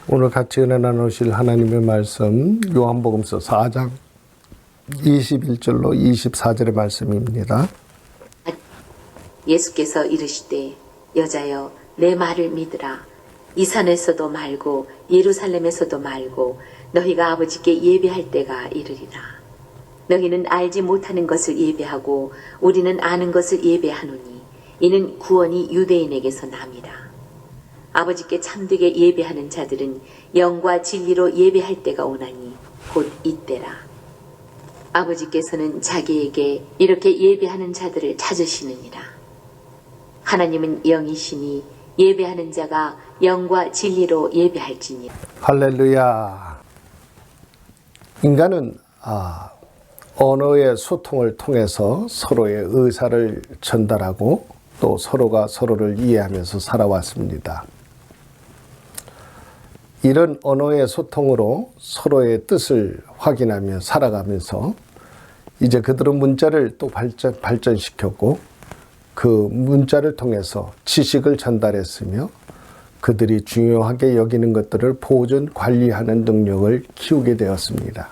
오늘 같이 은혜 나누실 하나님의 말씀 요한복음서 4장 21절로 24절의 말씀입니다. 예수께서 이르시되 여자여 내 말을 믿으라. 이 산에서도 말고 예루살렘에서도 말고 너희가 아버지께 예배할 때가 이르리라. 너희는 알지 못하는 것을 예배하고 우리는 아는 것을 예배하노니 이는 구원이 유대인에게서 남이라. 아버지께 참되게 예배하는 자들은 영과 진리로 예배할 때가 오나니 곧 이때라. 아버지께서는 자기에게 이렇게 예배하는 자들을 찾으시느니라. 하나님은 영이시니 예배하는 자가 영과 진리로 예배할지니라. 할렐루야. 인간은 언어의 소통을 통해서 서로의 의사를 전달하고 또 서로가 서로를 이해하면서 살아왔습니다. 이런 언어의 소통으로 서로의 뜻을 확인하며 살아가면서 이제 그들은 문자를 또 발전시켰고 그 문자를 통해서 지식을 전달했으며 그들이 중요하게 여기는 것들을 보존, 관리하는 능력을 키우게 되었습니다.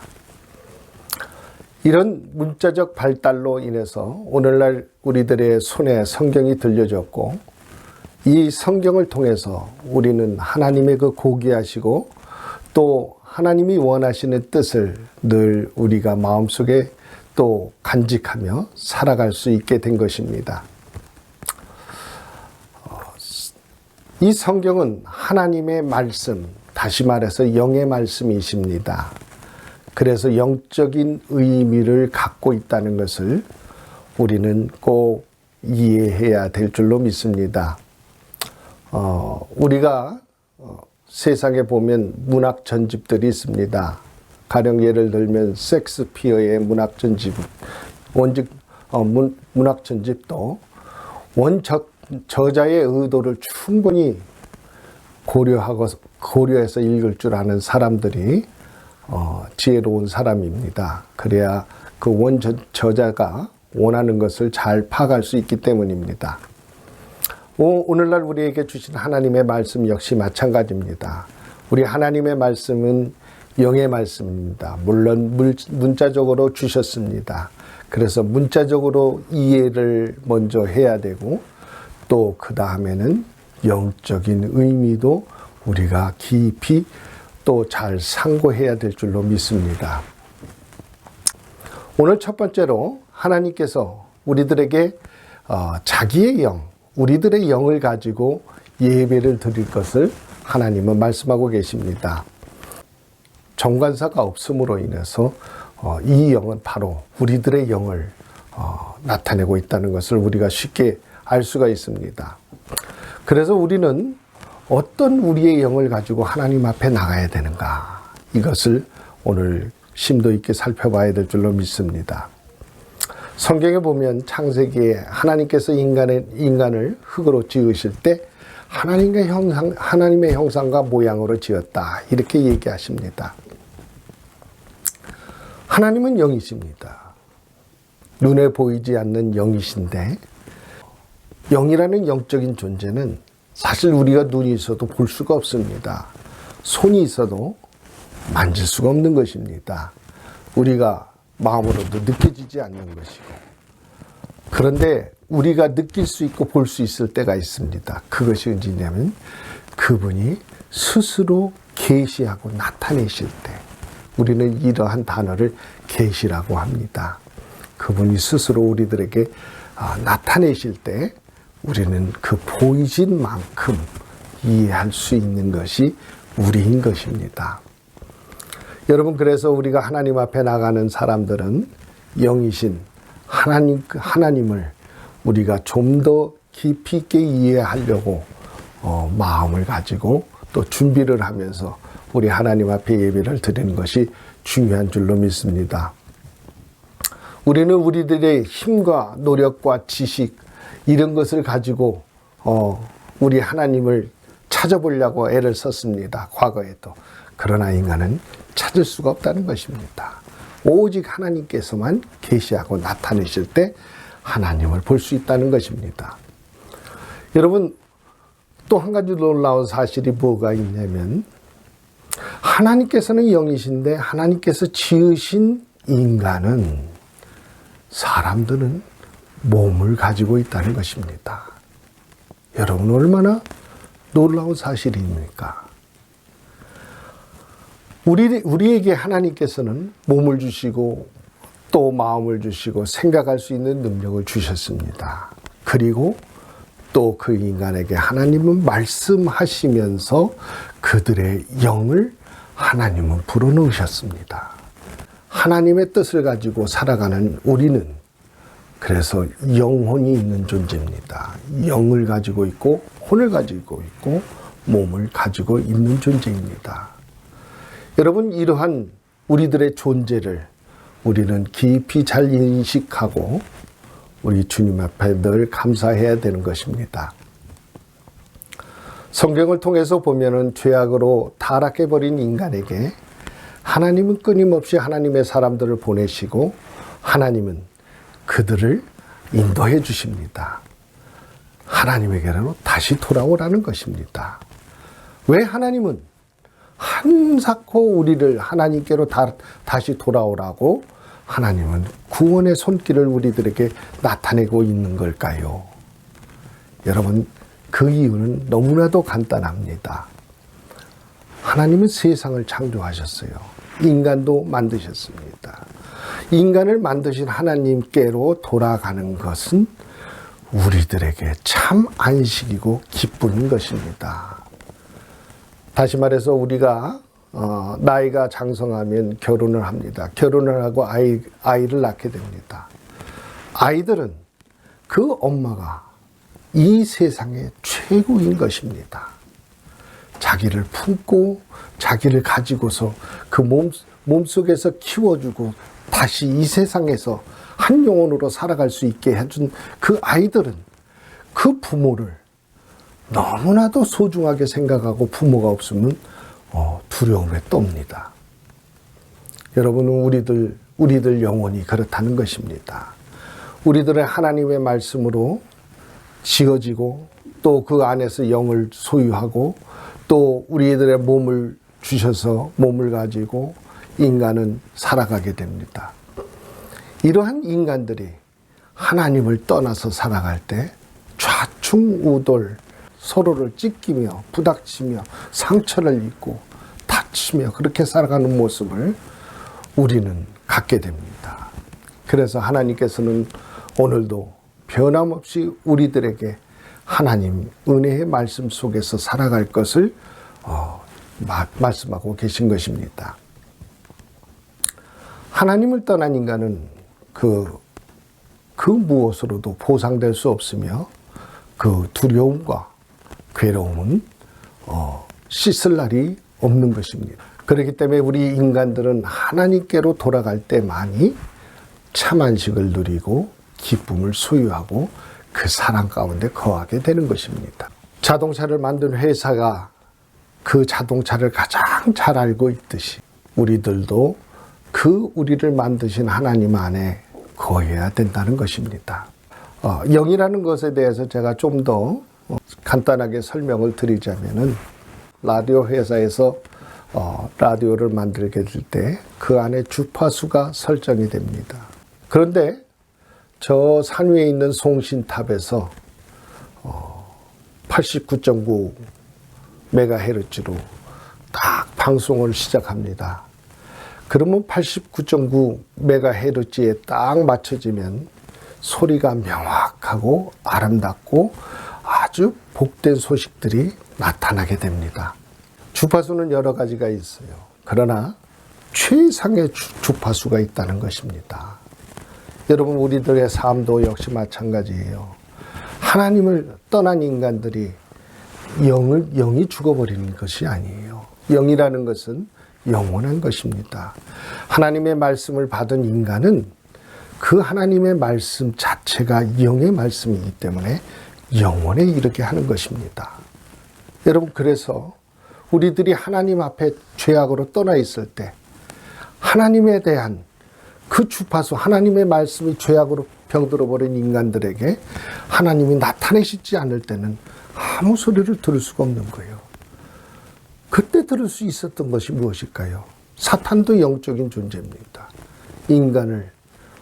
이런 문자적 발달로 인해서 오늘날 우리들의 손에 성경이 들려졌고 이 성경을 통해서 우리는 하나님의 그 고귀하시고 또 하나님이 원하시는 뜻을 늘 우리가 마음속에 또 간직하며 살아갈 수 있게 된 것입니다. 이 성경은 하나님의 말씀, 다시 말해서 영의 말씀이십니다. 그래서 영적인 의미를 갖고 있다는 것을 우리는 꼭 이해해야 될 줄로 믿습니다. 우리가 세상에 보면 문학 전집들이 있습니다. 가령 예를 들면 셰익스피어의 문학 전집, 문학 전집도 저자의 의도를 충분히 고려해서 읽을 줄 아는 사람들이 지혜로운 사람입니다. 그래야 그 저자가 원하는 것을 잘 파악할 수 있기 때문입니다. 오늘날 우리에게 주신 하나님의 말씀 역시 마찬가지입니다. 우리 하나님의 말씀은 영의 말씀입니다. 물론 문자적으로 주셨습니다. 그래서 문자적으로 이해를 먼저 해야 되고 또 그 다음에는 영적인 의미도 우리가 깊이 또 잘 상고해야 될 줄로 믿습니다. 오늘 첫 번째로 하나님께서 우리들에게 자기의 영, 우리들의 영을 가지고 예배를 드릴 것을 하나님은 말씀하고 계십니다. 정관사가 없음으로 인해서 이 영은 바로 우리들의 영을 나타내고 있다는 것을 우리가 쉽게 알 수가 있습니다. 그래서 우리는 어떤 우리의 영을 가지고 하나님 앞에 나가야 되는가, 이것을 오늘 심도 있게 살펴봐야 될 줄로 믿습니다. 성경에 보면 창세기에 하나님께서 인간을 흙으로 지으실 때 하나님의 형상과 모양으로 지었다, 이렇게 얘기하십니다. 하나님은 영이십니다. 눈에 보이지 않는 영이신데, 영이라는 영적인 존재는 사실 우리가 눈이 있어도 볼 수가 없습니다. 손이 있어도 만질 수가 없는 것입니다. 우리가 마음으로도 느껴지지 않는 것이고, 그런데 우리가 느낄 수 있고 볼 수 있을 때가 있습니다. 그것이 언제냐면 그분이 스스로 계시하고 나타내실 때, 우리는 이러한 단어를 계시라고 합니다. 그분이 스스로 우리들에게 나타내실 때 우리는 그 보이신 만큼 이해할 수 있는 것이 우리인 것입니다. 여러분, 그래서 우리가 하나님 앞에 나가는 사람들은 영이신 하나님을 우리가 좀 더 깊이 있게 이해하려고 마음을 가지고 또 준비를 하면서 우리 하나님 앞에 예배를 드리는 것이 중요한 줄로 믿습니다. 우리는 우리들의 힘과 노력과 지식, 이런 것을 가지고 우리 하나님을 찾아보려고 애를 썼습니다. 과거에도. 그러나 인간은 찾을 수가 없다는 것입니다. 오직 하나님께서만 계시하고 나타내실 때 하나님을 볼 수 있다는 것입니다. 여러분, 또 한 가지 놀라운 사실이 뭐가 있냐면 하나님께서는 영이신데 하나님께서 지으신 인간은, 사람들은 몸을 가지고 있다는 것입니다. 여러분, 얼마나 놀라운 사실입니까? 우리에게 하나님께서는 몸을 주시고 또 마음을 주시고 생각할 수 있는 능력을 주셨습니다. 그리고 또 그 인간에게 하나님은 말씀하시면서 그들의 영을 하나님은 불어넣으셨습니다. 하나님의 뜻을 가지고 살아가는 우리는 그래서 영혼이 있는 존재입니다. 영을 가지고 있고 혼을 가지고 있고 몸을 가지고 있는 존재입니다. 여러분, 이러한 우리들의 존재를 우리는 깊이 잘 인식하고 우리 주님 앞에 늘 감사해야 되는 것입니다. 성경을 통해서 보면은 죄악으로 타락해버린 인간에게 하나님은 끊임없이 하나님의 사람들을 보내시고 하나님은 그들을 인도해 주십니다. 하나님에게로 다시 돌아오라는 것입니다. 왜 하나님은 한사코 우리를 하나님께로 다시 돌아오라고 하나님은 구원의 손길을 우리들에게 나타내고 있는 걸까요? 여러분, 그 이유는 너무나도 간단합니다. 하나님은 세상을 창조하셨어요. 인간도 만드셨습니다. 인간을 만드신 하나님께로 돌아가는 것은 우리들에게 참 안식이고 기쁜 것입니다. 다시 말해서 우리가 나이가 장성하면 결혼을 합니다. 결혼을 하고 아이를 낳게 됩니다. 아이들은 그 엄마가 이 세상의 최고인 것입니다. 자기를 품고 자기를 가지고서 그 몸속에서 키워주고 다시 이 세상에서 한 영혼으로 살아갈 수 있게 해준 그 아이들은 그 부모를 너무나도 소중하게 생각하고 부모가 없으면 두려움에 떱니다. 여러분은 우리들 영혼이 그렇다는 것입니다. 우리들의 하나님의 말씀으로 지어지고 또 그 안에서 영을 소유하고 또 우리들의 몸을 주셔서 몸을 가지고 인간은 살아가게 됩니다. 이러한 인간들이 하나님을 떠나서 살아갈 때 좌충우돌 서로를 찢기며 부닥치며 상처를 입고 다치며 그렇게 살아가는 모습을 우리는 갖게 됩니다. 그래서 하나님께서는 오늘도 변함없이 우리들에게 하나님 은혜의 말씀 속에서 살아갈 것을 말씀하고 계신 것입니다. 하나님을 떠난 인간은 그 무엇으로도 보상될 수 없으며 그 두려움과 괴로움은 씻을 날이 없는 것입니다. 그렇기 때문에 우리 인간들은 하나님께로 돌아갈 때만이 참 안식을 누리고 기쁨을 소유하고 그 사랑 가운데 거하게 되는 것입니다. 자동차를 만든 회사가 그 자동차를 가장 잘 알고 있듯이 우리들도 그 우리를 만드신 하나님 안에 거해야 된다는 것입니다. 영이라는 것에 대해서 제가 좀 더 간단하게 설명을 드리자면은 라디오 회사에서 라디오를 만들게 될 때 그 안에 주파수가 설정이 됩니다. 그런데 저 산 위에 있는 송신탑에서 89.9 메가헤르츠로 딱 방송을 시작합니다. 그러면 89.9 메가헤르츠에 딱 맞춰지면 소리가 명확하고 아름답고 아주 복된 소식들이 나타나게 됩니다. 주파수는 여러 가지가 있어요. 그러나 최상의 주파수가 있다는 것입니다. 여러분, 우리들의 삶도 역시 마찬가지예요. 하나님을 떠난 인간들이 영이 죽어버리는 것이 아니에요. 영이라는 것은 영원한 것입니다. 하나님의 말씀을 받은 인간은 그 하나님의 말씀 자체가 영의 말씀이기 때문에 영원에 이르게 하는 것입니다. 여러분, 그래서 우리들이 하나님 앞에 죄악으로 떠나 있을 때 하나님에 대한 그 주파수, 하나님의 말씀이 죄악으로 병들어 버린 인간들에게 하나님이 나타내시지 않을 때는 아무 소리를 들을 수가 없는 거예요. 그때 들을 수 있었던 것이 무엇일까요? 사탄도 영적인 존재입니다. 인간을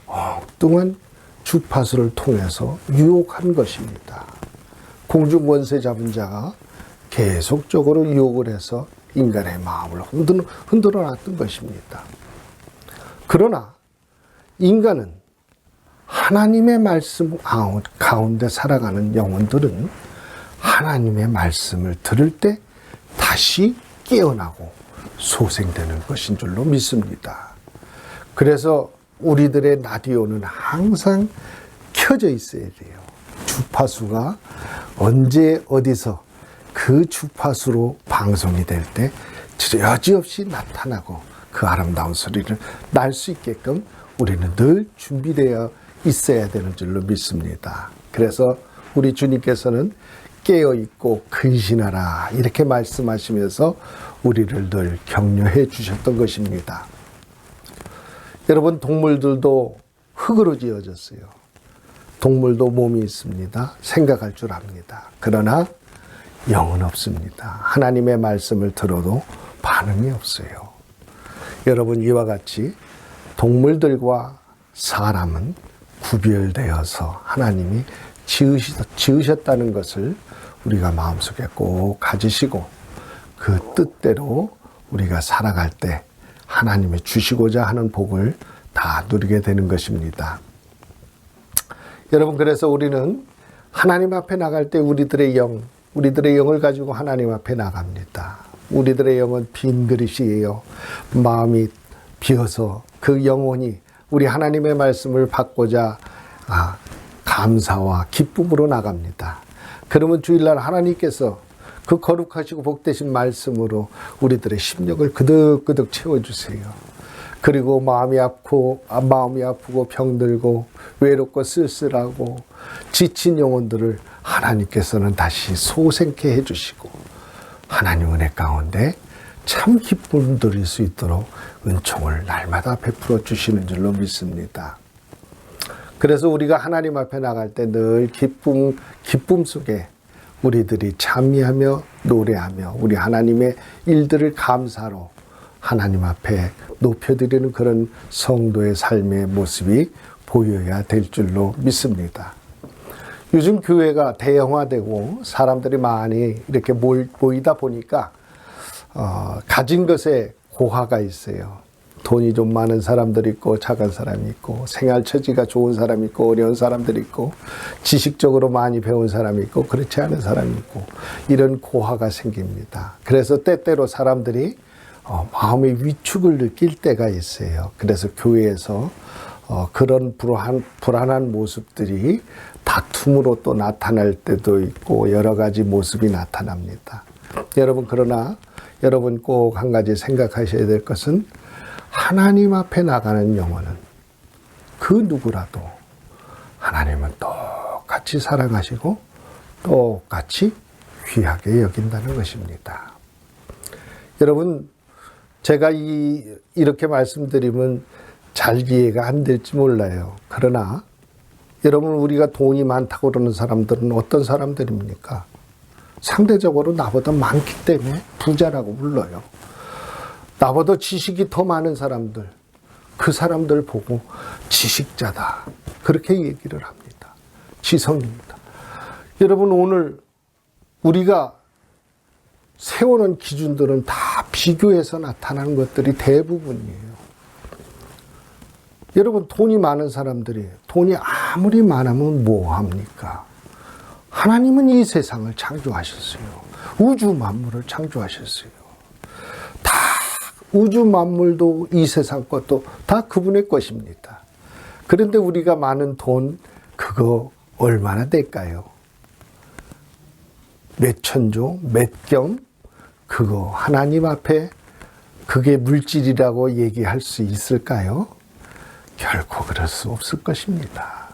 엉뚱한 주파수를 통해서 유혹한 것입니다. 공중 권세 잡은 자가 계속적으로 유혹을 해서 인간의 마음을 흔들어 놨던 것입니다. 그러나 인간은 하나님의 말씀 가운데 살아가는 영혼들은 하나님의 말씀을 들을 때 다시 깨어나고 소생되는 것인 줄로 믿습니다. 그래서 우리들의 라디오는 항상 켜져 있어야 돼요. 주파수가 언제 어디서 그 주파수로 방송이 될 때 여지없이 나타나고 그 아름다운 소리를 날 수 있게끔 우리는 늘 준비되어 있어야 되는 줄로 믿습니다. 그래서 우리 주님께서는 깨어있고 근신하라 이렇게 말씀하시면서 우리를 늘 격려해 주셨던 것입니다. 여러분, 동물들도 흙으로 지어졌어요. 동물도 몸이 있습니다. 생각할 줄 압니다. 그러나 영은 없습니다. 하나님의 말씀을 들어도 반응이 없어요. 여러분, 이와 같이 동물들과 사람은 구별되어서 하나님이 지으셨다는 것을 우리가 마음속에 꼭 가지시고 그 뜻대로 우리가 살아갈 때 하나님이 주시고자 하는 복을 다 누리게 되는 것입니다. 여러분, 그래서 우리는 하나님 앞에 나갈 때 우리들의 영을 가지고 하나님 앞에 나갑니다. 우리들의 영은 빈 그릇이에요. 마음이 비어서 그 영혼이 우리 하나님의 말씀을 받고자 감사와 기쁨으로 나갑니다. 그러면 주일날 하나님께서 그 거룩하시고 복되신 말씀으로 우리들의 심령을 그득그득 채워주세요. 그리고 마음이 아프고 병들고 외롭고 쓸쓸하고 지친 영혼들을 하나님께서는 다시 소생케 해주시고 하나님 은혜 가운데 참 기쁨 누릴 수 있도록 은총을 날마다 베풀어 주시는 줄로 믿습니다. 그래서 우리가 하나님 앞에 나갈 때 늘 기쁨 속에 우리들이 찬미하며 노래하며 우리 하나님의 일들을 감사로 하나님 앞에 높여드리는 그런 성도의 삶의 모습이 보여야 될 줄로 믿습니다. 요즘 교회가 대형화되고 사람들이 많이 이렇게 모이다 보니까 가진 것에 고하가 있어요. 돈이 좀 많은 사람들이 있고 작은 사람이 있고 생활 처지가 좋은 사람이 있고 어려운 사람들이 있고 지식적으로 많이 배운 사람이 있고 그렇지 않은 사람이 있고 이런 고하가 생깁니다. 그래서 때때로 사람들이 마음의 위축을 느낄 때가 있어요. 그래서 교회에서 그런 불안한 모습들이 다툼으로 또 나타날 때도 있고 여러 가지 모습이 나타납니다. 여러분, 그러나 여러분 꼭 한 가지 생각하셔야 될 것은 하나님 앞에 나가는 영혼은 그 누구라도 하나님은 똑같이 사랑하시고 똑같이 귀하게 여긴다는 것입니다. 여러분, 제가 이렇게 말씀드리면 잘 이해가 안 될지 몰라요. 그러나 여러분, 우리가 돈이 많다고 그러는 사람들은 어떤 사람들입니까? 상대적으로 나보다 많기 때문에 부자라고 불러요. 나보다 지식이 더 많은 사람들, 그 사람들 보고 지식자다 그렇게 얘기를 합니다. 지성입니다. 여러분, 오늘 우리가 세우는 기준들은 다 비교해서 나타나는 것들이 대부분이에요. 여러분, 돈이 많은 사람들이 돈이 아무리 많으면 뭐합니까? 하나님은 이 세상을 창조하셨어요. 우주 만물을 창조하셨어요. 다 우주 만물도 이 세상 것도 다 그분의 것입니다. 그런데 우리가 많은 돈 그거 얼마나 될까요? 몇 천조, 몇 경 그거 하나님 앞에 그게 물질이라고 얘기할 수 있을까요? 결코 그럴 수 없을 것입니다.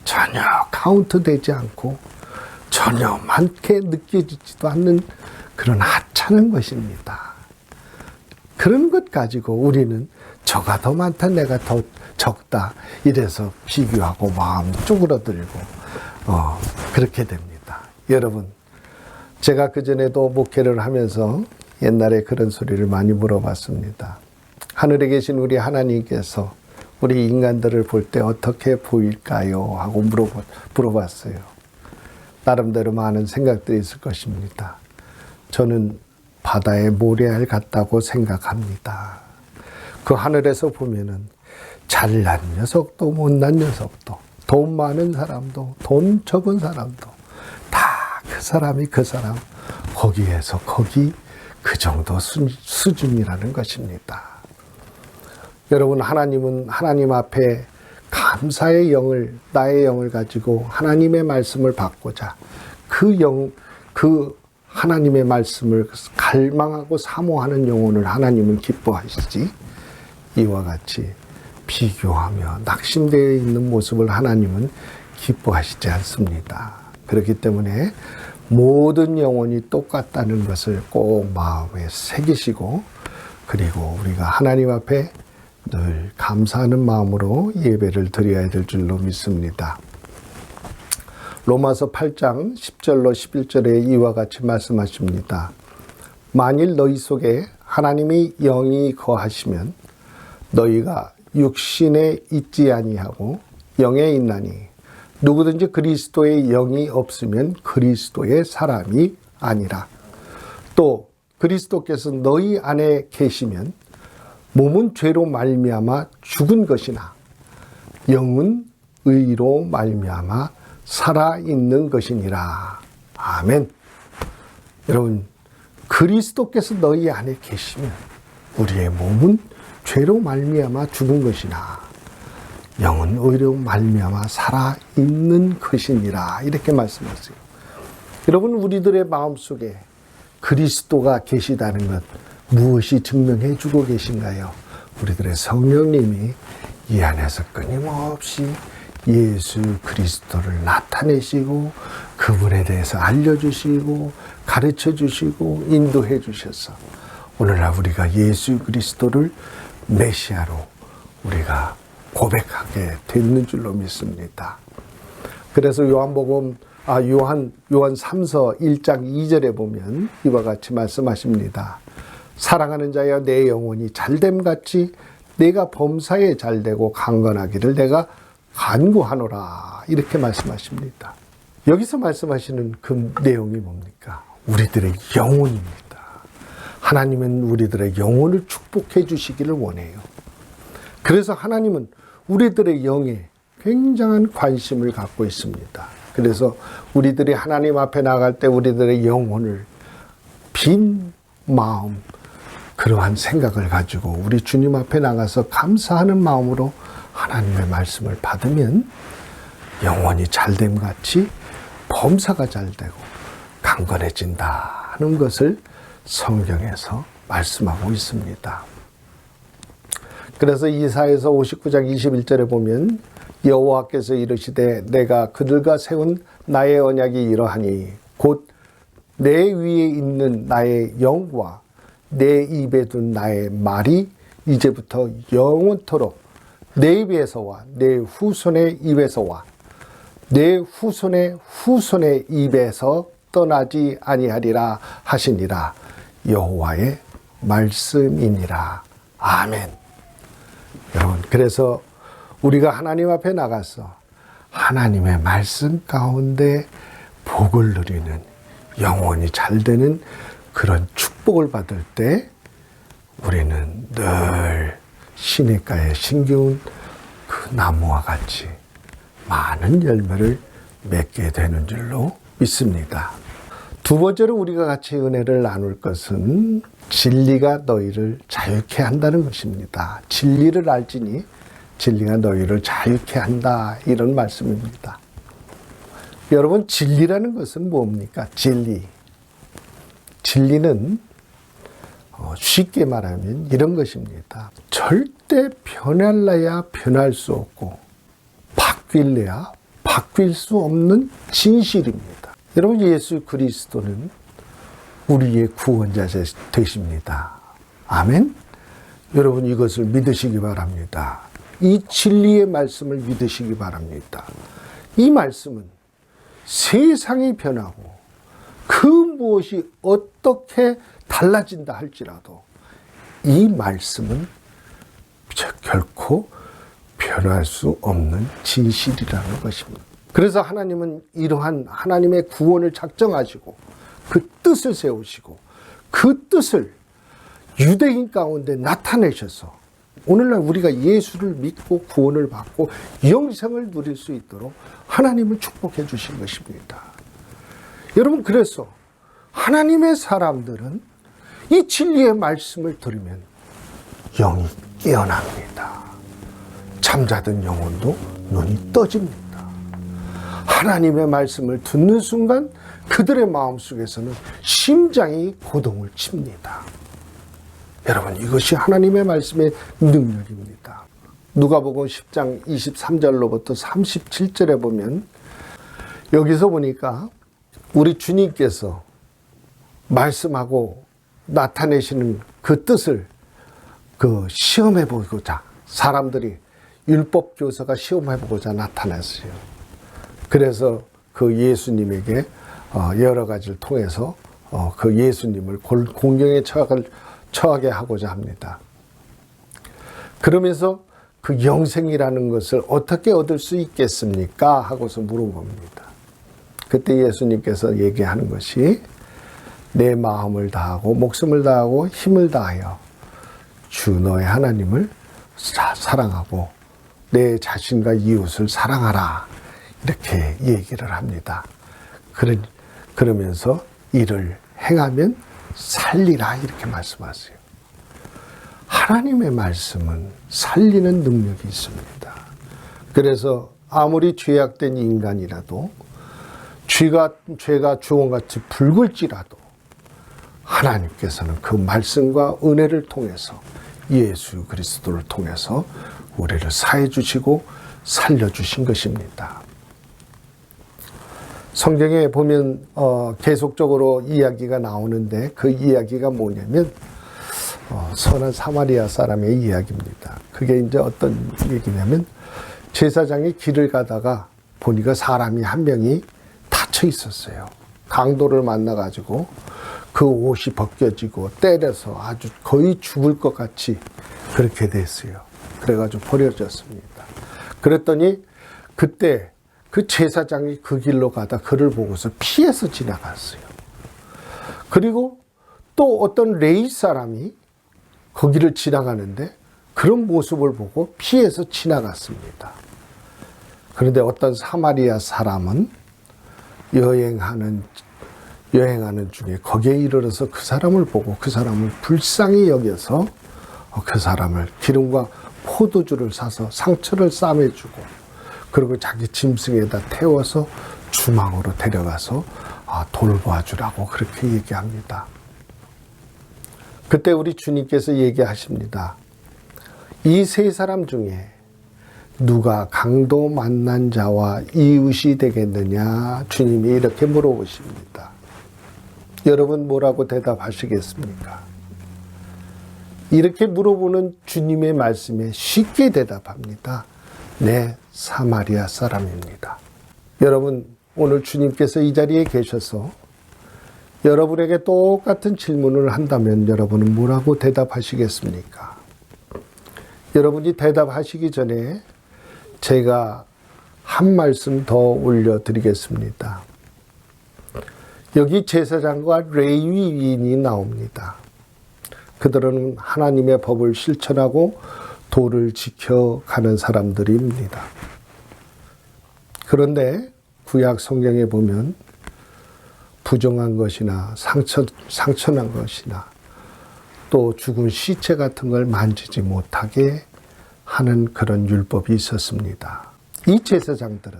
전혀 카운트되지 않고 전혀 많게 느껴지지도 않는 그런 하찮은 것입니다. 그런 것 가지고 우리는 저가 더 많다 내가 더 적다 이래서 비교하고 마음이 쪼그라들고 그렇게 됩니다. 여러분, 제가 그전에도 목회를 하면서 옛날에 그런 소리를 많이 물어봤습니다. 하늘에 계신 우리 하나님께서 우리 인간들을 볼 때 어떻게 보일까요? 하고 물어봤어요. 나름대로 많은 생각들이 있을 것입니다. 저는 바다의 모래알 같다고 생각합니다. 그 하늘에서 보면은 잘난 녀석도 못난 녀석도 돈 많은 사람도 돈 적은 사람도 다 그 사람이 그 사람 거기에서 거기 그 정도 수준이라는 것입니다. 여러분, 하나님은 하나님 앞에 감사의 영을, 나의 영을 가지고 하나님의 말씀을 받고자 그 하나님의 말씀을 갈망하고 사모하는 영혼을 하나님은 기뻐하시지, 이와 같이 비교하며 낙심되어 있는 모습을 하나님은 기뻐하시지 않습니다. 그렇기 때문에 모든 영혼이 똑같다는 것을 꼭 마음에 새기시고, 그리고 우리가 하나님 앞에 늘 감사하는 마음으로 예배를 드려야 될 줄로 믿습니다. 로마서 8장 10절로 11절에 이와 같이 말씀하십니다. 만일 너희 속에 하나님의 영이 거하시면 너희가 육신에 있지 아니하고 영에 있나니 누구든지 그리스도의 영이 없으면 그리스도의 사람이 아니라. 또 그리스도께서 너희 안에 계시면 몸은 죄로 말미암아 죽은 것이나 영은 의로 말미암아 살아있는 것이니라. 아멘. 여러분, 그리스도께서 너희 안에 계시면 우리의 몸은 죄로 말미암아 죽은 것이나 영은 의로 말미암아 살아있는 것이니라. 이렇게 말씀하세요. 여러분, 우리들의 마음속에 그리스도가 계시다는 것 무엇이 증명해 주고 계신가요? 우리들의 성령님이 이 안에서 끊임없이 예수 그리스도를 나타내시고 그분에 대해서 알려주시고 가르쳐주시고 인도해 주셔서 오늘날 우리가 예수 그리스도를 메시아로 우리가 고백하게 되는 줄로 믿습니다. 그래서 요한 3서 1장 2절에 보면 이와 같이 말씀하십니다. 사랑하는 자여, 내 영혼이 잘됨같이 내가 범사에 잘되고 강건하기를 내가 간구하노라. 이렇게 말씀하십니다. 여기서 말씀하시는 그 내용이 뭡니까? 우리들의 영혼입니다. 하나님은 우리들의 영혼을 축복해 주시기를 원해요. 그래서 하나님은 우리들의 영에 굉장한 관심을 갖고 있습니다. 그래서 우리들이 하나님 앞에 나갈 때 우리들의 영혼을 빈 마음, 그러한 생각을 가지고 우리 주님 앞에 나가서 감사하는 마음으로 하나님의 말씀을 받으면 영혼이 잘됨 같이 범사가 잘되고 강건해진다는 것을 성경에서 말씀하고 있습니다. 그래서 이사야서 59장 21절에 보면 여호와께서 이르시되 내가 그들과 세운 나의 언약이 이러하니 곧 내 위에 있는 나의 영과 내 입에 둔 나의 말이 이제부터 영원토록 내 입에서와 내 후손의 입에서와 내 후손의 후손의 입에서 떠나지 아니하리라 하시니라. 여호와의 말씀이니라. 아멘. 여러분, 그래서 우리가 하나님 앞에 나가서 하나님의 말씀 가운데 복을 누리는, 영원히 잘되는 그런 축복을 받을 때 우리는 늘 시냇가에 심겨운 그 나무와 같이 많은 열매를 맺게 되는 줄로 믿습니다. 두 번째로 우리가 같이 은혜를 나눌 것은 진리가 너희를 자유케 한다는 것입니다. 진리를 알지니 진리가 너희를 자유케 한다, 이런 말씀입니다. 여러분, 진리라는 것은 뭡니까? 진리는 쉽게 말하면 이런 것입니다. 절대 변할래야 변할 수 없고 바뀔래야 바뀔 수 없는 진실입니다. 여러분, 예수 그리스도는 우리의 구원자 되십니다. 아멘. 여러분, 이것을 믿으시기 바랍니다. 이 진리의 말씀을 믿으시기 바랍니다. 이 말씀은 세상이 변하고 그 무엇이 어떻게 달라진다 할지라도 이 말씀은 결코 변할 수 없는 진실이라는 것입니다. 그래서 하나님은 이러한 하나님의 구원을 작정하시고 그 뜻을 세우시고 그 뜻을 유대인 가운데 나타내셔서 오늘날 우리가 예수를 믿고 구원을 받고 영생을 누릴 수 있도록 하나님을 축복해 주신 것입니다. 여러분, 그래서 하나님의 사람들은 이 진리의 말씀을 들으면 영이 깨어납니다. 잠자던 영혼도 눈이 떠집니다. 하나님의 말씀을 듣는 순간 그들의 마음속에서는 심장이 고동을 칩니다. 여러분, 이것이 하나님의 말씀의 능력입니다. 누가복음 10장 23절로부터 37절에 보면 여기서 보니까 우리 주님께서 말씀하고 나타내시는 그 뜻을 시험해 보고자 사람들이 율법 교사가 시험해 보고자 나타났어요. 그래서 그 예수님에게 여러 가지를 통해서 그 예수님을 공경에 처하게 하고자 합니다. 그러면서 그 영생이라는 것을 어떻게 얻을 수 있겠습니까? 하고서 물어봅니다. 그때 예수님께서 얘기하는 것이 내 마음을 다하고 목숨을 다하고 힘을 다하여 주 너의 하나님을 사랑하고 내 자신과 이웃을 사랑하라, 이렇게 얘기를 합니다. 그러면서 이를 행하면 살리라, 이렇게 말씀하세요. 하나님의 말씀은 살리는 능력이 있습니다. 그래서 아무리 죄악된 인간이라도 죄가 주홍같이 붉을지라도 하나님께서는 그 말씀과 은혜를 통해서 예수 그리스도를 통해서 우리를 사해 주시고 살려 주신 것입니다. 성경에 보면 계속적으로 이야기가 나오는데 그 이야기가 뭐냐면 선한 사마리아 사람의 이야기입니다. 그게 이제 어떤 얘기냐면 제사장이 길을 가다가 보니까 사람이 한 명이 다쳐 있었어요. 강도를 만나가지고 그 옷이 벗겨지고 때려서 아주 거의 죽을 것 같이 그렇게 됐어요. 그래가지고 버려졌습니다. 그랬더니 그때 그 제사장이 그 길로 가다 그를 보고서 피해서 지나갔어요. 그리고 또 어떤 레위 사람이 거기를 지나가는데 그런 모습을 보고 피해서 지나갔습니다. 그런데 어떤 사마리아 사람은 여행하는 중에 거기에 이르러서 그 사람을 보고 그 사람을 불쌍히 여겨서 그 사람을 기름과 포도주를 사서 상처를 싸매주고 그리고 자기 짐승에다 태워서 주망으로 데려가서 돌봐주라고 그렇게 얘기합니다. 그때 우리 주님께서 얘기하십니다. 이 세 사람 중에 누가 강도 만난 자와 이웃이 되겠느냐? 주님이 이렇게 물어보십니다. 여러분 뭐라고 대답하시겠습니까? 이렇게 물어보는 주님의 말씀에 쉽게 대답합니다. 네, 사마리아 사람입니다. 여러분, 오늘 주님께서 이 자리에 계셔서 여러분에게 똑같은 질문을 한다면 여러분은 뭐라고 대답하시겠습니까? 여러분이 대답하시기 전에 제가 한 말씀 더 올려드리겠습니다. 여기 제사장과 레위인이 나옵니다. 그들은 하나님의 법을 실천하고 도를 지켜가는 사람들입니다. 그런데 구약 성경에 보면 부정한 것이나 상처난 것이나 또 죽은 시체 같은 걸 만지지 못하게 하는 그런 율법이 있었습니다. 이 제사장들은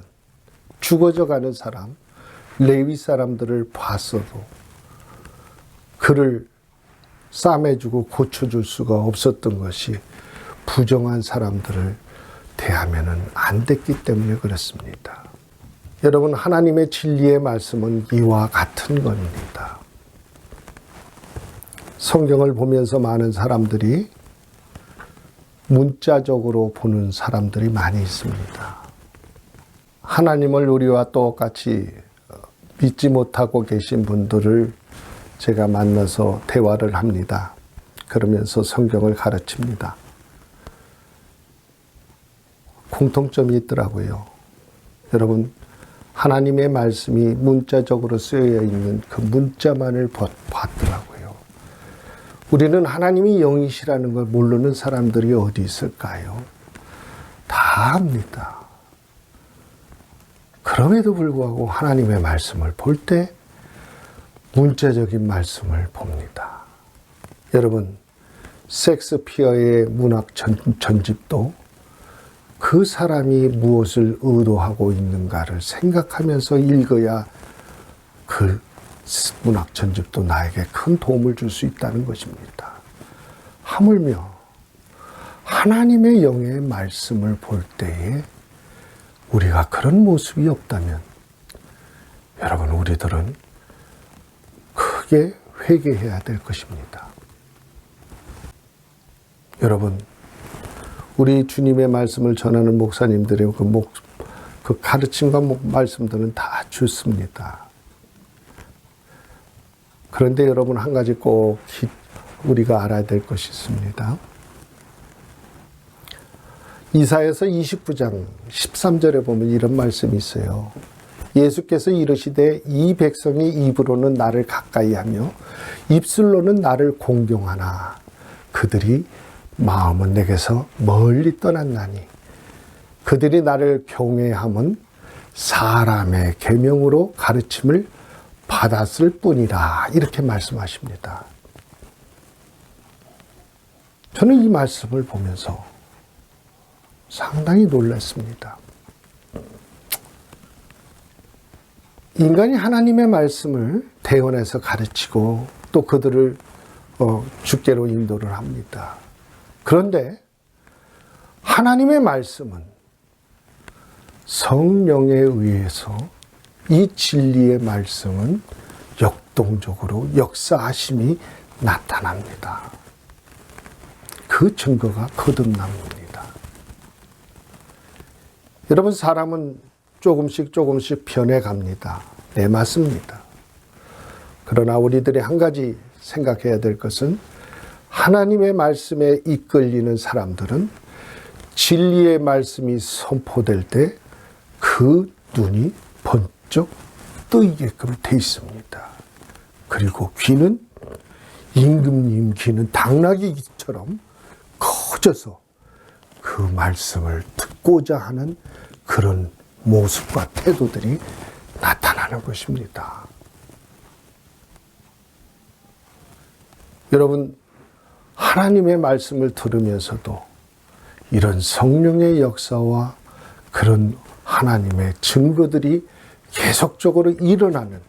죽어져가는 사람, 레위 사람들을 봤어도 그를 싸매주고 고쳐줄 수가 없었던 것이 부정한 사람들을 대하면은 안 됐기 때문에 그렇습니다. 여러분, 하나님의 진리의 말씀은 이와 같은 겁니다. 성경을 보면서 많은 사람들이 문자적으로 보는 사람들이 많이 있습니다. 하나님을 우리와 똑같이 믿지 못하고 계신 분들을 제가 만나서 대화를 합니다. 그러면서 성경을 가르칩니다. 공통점이 있더라고요. 여러분, 하나님의 말씀이 문자적으로 쓰여 있는 그 문자만을 봤더라고요. 우리는 하나님이 영이시라는 걸 모르는 사람들이 어디 있을까요? 다 압니다. 그럼에도 불구하고 하나님의 말씀을 볼 때 문자적인 말씀을 봅니다. 여러분, 섹스피어의 문학 전집도 그 사람이 무엇을 의도하고 있는가를 생각하면서 읽어야 그 문학 전집도 나에게 큰 도움을 줄 수 있다는 것입니다. 하물며 하나님의 영의 말씀을 볼 때에 우리가 그런 모습이 없다면 여러분, 우리들은 크게 회개해야 될 것입니다. 여러분, 우리 주님의 말씀을 전하는 목사님들의 그 가르침과 말씀들은 다 좋습니다. 그런데 여러분, 한 가지 꼭 우리가 알아야 될 것이 있습니다. 이사야서 29장 13절에 보면 이런 말씀이 있어요. 예수께서 이르시되 이 백성이 입으로는 나를 가까이 하며 입술로는 나를 공경하나 그들이 마음은 내게서 멀리 떠났나니 그들이 나를 경외함은 사람의 계명으로 가르침을 받았을 뿐이라. 이렇게 말씀하십니다. 저는 이 말씀을 보면서 상당히 놀랐습니다. 인간이 하나님의 말씀을 대언해서 가르치고 또 그들을 주께로 인도를 합니다. 그런데 하나님의 말씀은 성령에 의해서 이 진리의 말씀은 역동적으로 역사하심이 나타납니다. 그 증거가 거듭납니다. 여러분, 사람은 조금씩 변해갑니다. 네, 맞습니다. 그러나 우리들이 한 가지 생각해야 될 것은 하나님의 말씀에 이끌리는 사람들은 진리의 말씀이 선포될 때 그 눈이 번쩍 뜨이게끔 돼 있습니다. 그리고 귀는 임금님 귀는 당나귀 귀처럼 커져서 그 말씀을 듣고자 하는 그런 모습과 태도들이 나타나는 것입니다. 여러분, 하나님의 말씀을 들으면서도 이런 성령의 역사와 그런 하나님의 증거들이 계속적으로 일어나는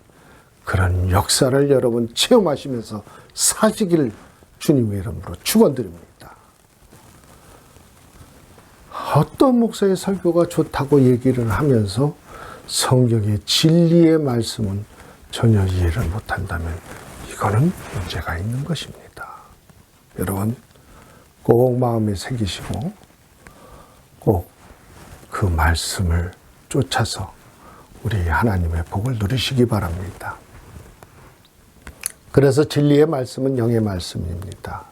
그런 역사를 여러분 체험하시면서 사시길 주님의 이름으로 축원드립니다. 어떤 목사의 설교가 좋다고 얘기를 하면서 성경의 진리의 말씀은 전혀 이해를 못한다면 이거는 문제가 있는 것입니다. 여러분, 꼭 마음에 새기시고 꼭 그 말씀을 쫓아서 우리 하나님의 복을 누리시기 바랍니다. 그래서 진리의 말씀은 영의 말씀입니다.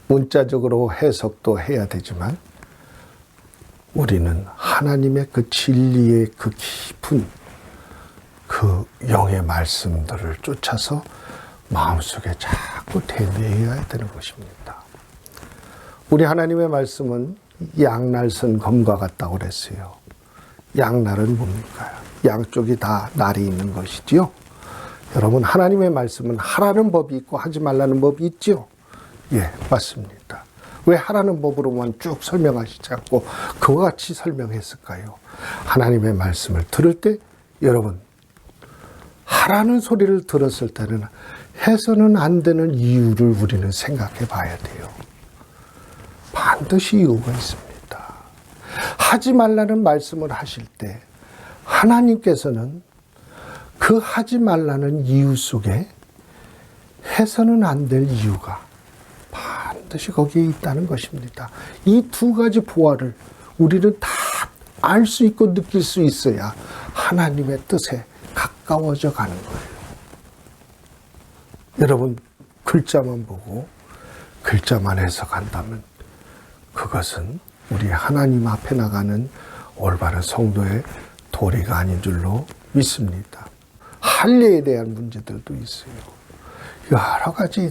문자적으로 해석도 해야 되지만 우리는 하나님의 그 진리의 그 깊은 그 영의 말씀들을 쫓아서 마음속에 자꾸 대뇌해야 되는 것입니다. 우리 하나님의 말씀은 양날선 검과 같다고 그랬어요. 양날은 뭡니까? 양쪽이 다 날이 있는 것이지요. 여러분, 하나님의 말씀은 하라는 법이 있고 하지 말라는 법이 있죠. 예, 맞습니다. 왜 하라는 법으로만 쭉 설명하시지 않고 그와 같이 설명했을까요? 하나님의 말씀을 들을 때 여러분, 하라는 소리를 들었을 때는 해서는 안 되는 이유를 우리는 생각해 봐야 돼요. 반드시 이유가 있습니다. 하지 말라는 말씀을 하실 때 하나님께서는 그 하지 말라는 이유 속에 해서는 안 될 이유가 반드시 거기에 있다는 것입니다. 이 두 가지 보화를 우리는 다 알 수 있고 느낄 수 있어야 하나님의 뜻에 가까워져 가는 거예요. 여러분, 글자만 보고 글자만 해석한다면 그것은 우리 하나님 앞에 나가는 올바른 성도의 도리가 아닌 줄로 믿습니다. 할례에 대한 문제들도 있어요. 여러 가지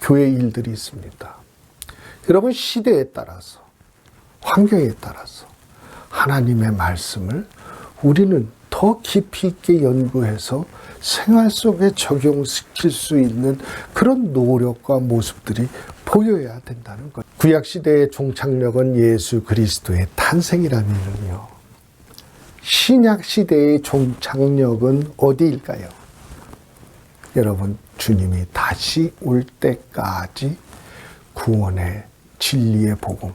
교회 일들이 있습니다. 여러분, 시대에 따라서, 환경에 따라서 하나님의 말씀을 우리는 더 깊이 있게 연구해서 생활 속에 적용시킬 수 있는 그런 노력과 모습들이 보여야 된다는 것. 구약시대의 종착역은 예수 그리스도의 탄생이라면요, 신약시대의 종착역은 어디일까요? 여러분, 주님이 다시 올 때까지 구원의 진리의 복음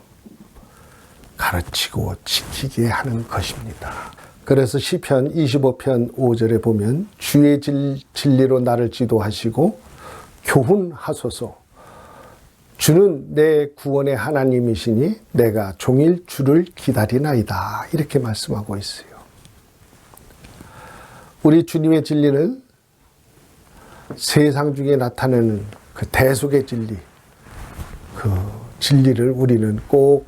가르치고 지키게 하는 것입니다. 그래서 시편 25편 5절에 보면 주의 진리로 나를 지도하시고 교훈하소서. 주는 내 구원의 하나님이시니 내가 종일 주를 기다리나이다. 이렇게 말씀하고 있어요. 우리 주님의 진리는 세상 중에 나타내는 그 대속의 진리, 그 진리를 우리는 꼭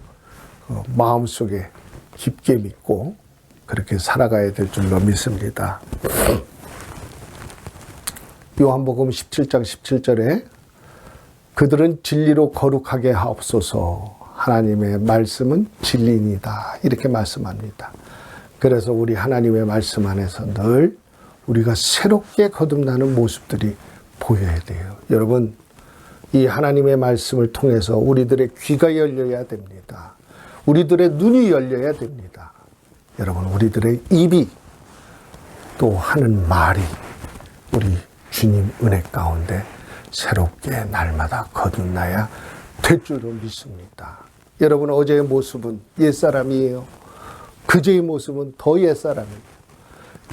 마음속에 깊게 믿고 그렇게 살아가야 될 줄로 믿습니다. 요한복음 17장 17절에 그들은 진리로 거룩하게 하옵소서. 하나님의 말씀은 진리이다. 이렇게 말씀합니다. 그래서 우리 하나님의 말씀 안에서 늘 우리가 새롭게 거듭나는 모습들이 보여야 돼요. 여러분, 이 하나님의 말씀을 통해서 우리들의 귀가 열려야 됩니다. 우리들의 눈이 열려야 됩니다. 여러분, 우리들의 입이 또 하는 말이 우리 주님 은혜 가운데 새롭게 날마다 거듭나야 될 줄로 믿습니다. 여러분, 어제의 모습은 옛사람이에요. 그제의 모습은 더 옛사람이에요.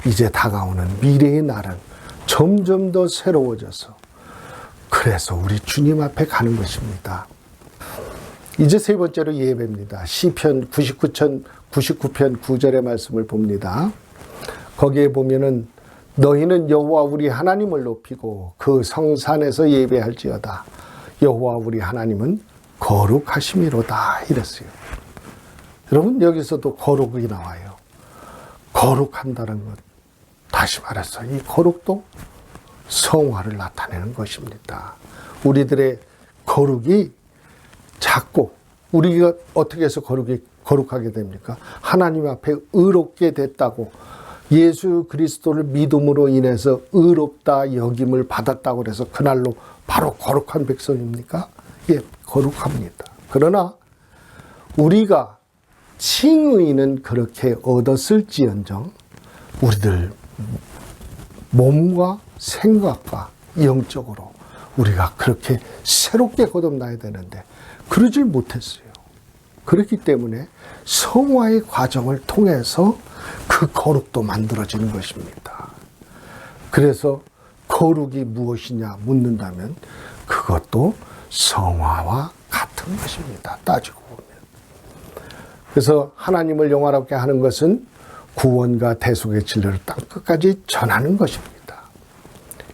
이제 다가오는 미래의 날은 점점 더 새로워져서 그래서 우리 주님 앞에 가는 것입니다. 이제 세 번째로 예배입니다. 시편 99편 9절의 말씀을 봅니다. 거기에 보면은 너희는 여호와 우리 하나님을 높이고 그 성산에서 예배할지어다. 여호와 우리 하나님은 거룩하심이로다. 이랬어요. 여러분, 여기서도 거룩이 나와요. 거룩한다는 것. 다시 말해서 이 거룩도 성화를 나타내는 것입니다. 우리들의 거룩이 자꾸 우리가 어떻게 해서 거룩하게 됩니까? 하나님 앞에 의롭게 됐다고, 예수 그리스도를 믿음으로 인해서 의롭다 여김을 받았다고 해서 그날로 바로 거룩한 백성입니까? 예, 거룩합니다. 그러나 우리가 칭의는 그렇게 얻었을지언정 우리들 몸과 생각과 영적으로 우리가 그렇게 새롭게 거듭나야 되는데 그러질 못했어요. 그렇기 때문에 성화의 과정을 통해서 그 거룩도 만들어지는 것입니다. 그래서 거룩이 무엇이냐 묻는다면 그것도 성화와 같은 것입니다. 따지고 보면. 그래서 하나님을 영화롭게 하는 것은 구원과 대속의 진리를 땅끝까지 전하는 것입니다.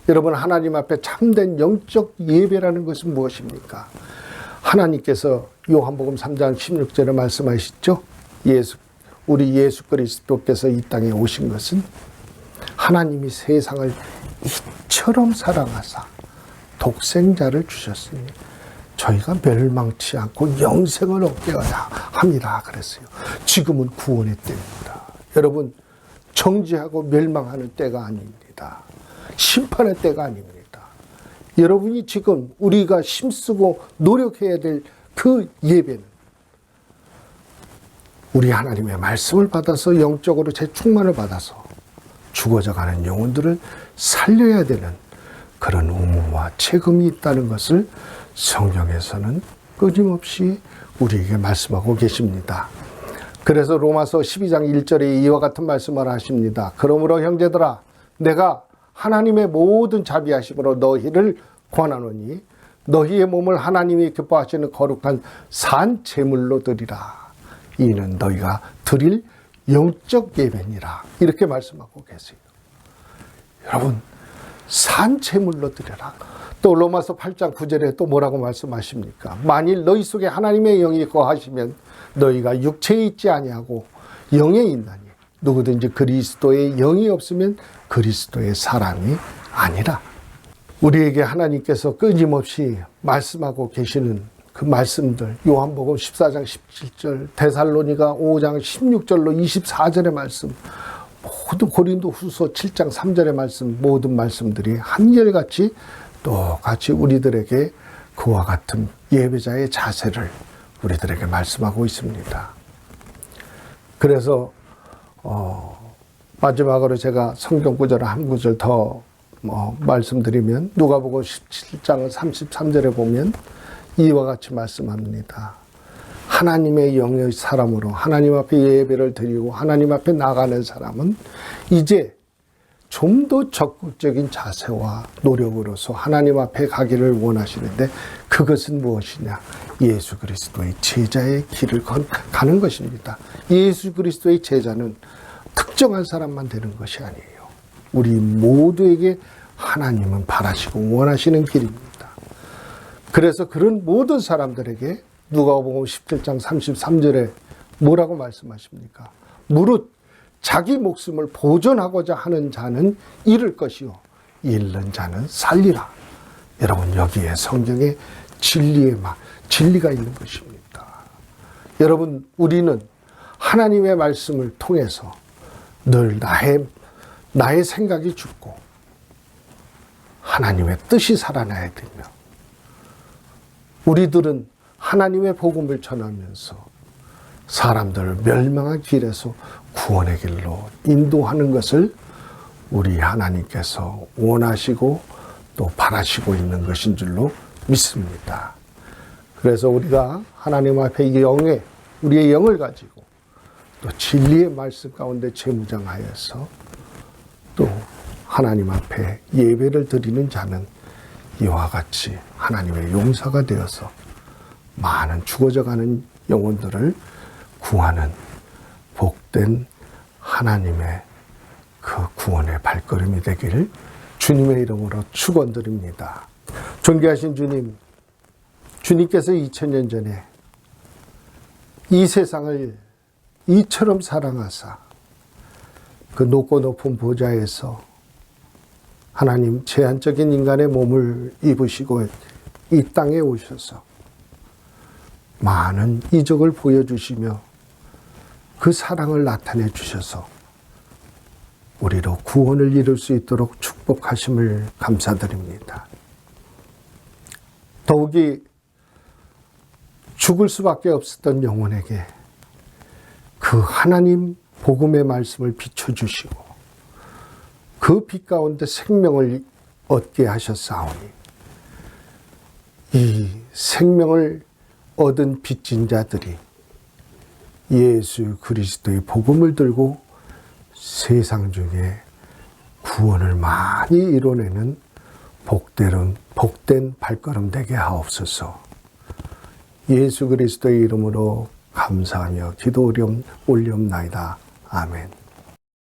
여러분, 하나님 앞에 참된 영적 예배라는 것은 무엇입니까? 하나님께서 요한복음 3장 16절에 말씀하시죠. 우리 예수 그리스도께서 이 땅에 오신 것은 하나님이 세상을 이처럼 사랑하사 독생자를 주셨으니 저희가 멸망치 않고 영생을 얻게 하야 합니다. 그랬어요. 지금은 구원의 때입니다. 여러분, 정죄하고 멸망하는 때가 아닙니다. 심판의 때가 아닙니다. 여러분이 지금 우리가 힘쓰고 노력해야 될 그 예배는 우리 하나님의 말씀을 받아서 영적으로 재충만을 받아서 죽어져가는 영혼들을 살려야 되는 그런 의무와 책임이 있다는 것을 성경에서는 끊임없이 우리에게 말씀하고 계십니다. 그래서 로마서 12장 1절에 이와 같은 말씀을 하십니다. 그러므로 형제들아, 내가 하나님의 모든 자비하심으로 너희를 권하노니 너희의 몸을 하나님이 기뻐하시는 거룩한 산 제물로 드리라. 이는 너희가 드릴 영적 예배니라. 이렇게 말씀하고 계세요. 여러분, 산채물로 드려라. 또 로마서 8장 9절에 또 뭐라고 말씀하십니까? 만일 너희 속에 하나님의 영이 거하시면 너희가 육체에 있지 아니하고 영에 있나니 누구든지 그리스도의 영이 없으면 그리스도의 사람이 아니라. 우리에게 하나님께서 끊임없이 말씀하고 계시는 그 말씀들, 요한복음 14장 17절, 데살로니가 5장 16절로 24절의 말씀, 모든 고린도후서 7장 3절의 말씀, 모든 말씀들이 한결같이 똑같이 우리들에게 그와 같은 예배자의 자세를 우리들에게 말씀하고 있습니다. 그래서 마지막으로 제가 성경 구절을 한 구절 더 말씀드리면 누가복음 17장 33절에 보면 이와 같이 말씀합니다. 하나님의 영의 사람으로 하나님 앞에 예배를 드리고 하나님 앞에 나가는 사람은 이제 좀 더 적극적인 자세와 노력으로서 하나님 앞에 가기를 원하시는데 그것은 무엇이냐? 예수 그리스도의 제자의 길을 가는 것입니다. 예수 그리스도의 제자는 특정한 사람만 되는 것이 아니에요. 우리 모두에게 하나님은 바라시고 원하시는 길입니다. 그래서 그런 모든 사람들에게 누가복음 17장 33절에 뭐라고 말씀하십니까? 무릇 자기 목숨을 보존하고자 하는 자는 잃을 것이요 잃는 자는 살리라. 여러분, 여기에 성경에 진리가 있는 것입니다. 여러분, 우리는 하나님의 말씀을 통해서 늘 나의 생각이 죽고 하나님의 뜻이 살아나야 되며, 우리들은 하나님의 복음을 전하면서 사람들을 멸망의 길에서 구원의 길로 인도하는 것을 우리 하나님께서 원하시고 또 바라시고 있는 것인 줄로 믿습니다. 그래서 우리가 하나님 앞에 우리의 영을 가지고 또 진리의 말씀 가운데 재무장하여서 또 하나님 앞에 예배를 드리는 자는 이와 같이 하나님의 용사가 되어서 많은 죽어져가는 영혼들을 구하는 복된 하나님의 그 구원의 발걸음이 되기를 주님의 이름으로 축원드립니다. 존귀하신 주님, 주님께서 2000년 전에 이 세상을 이처럼 사랑하사 그 높고 높은 보좌에서 하나님 제한적인 인간의 몸을 입으시고 이 땅에 오셔서 많은 이적을 보여주시며 그 사랑을 나타내 주셔서 우리로 구원을 이룰 수 있도록 축복하심을 감사드립니다. 더욱이 죽을 수밖에 없었던 영혼에게 그 하나님 복음의 말씀을 비춰주시고 그 빛 가운데 생명을 얻게 하셨사오니 이 생명을 얻은 빚진 자들이 예수 그리스도의 복음을 들고 세상 중에 구원을 많이 이뤄내는 복된 발걸음 되게 하옵소서. 예수 그리스도의 이름으로 감사하며 기도 올리옵나이다. 아멘.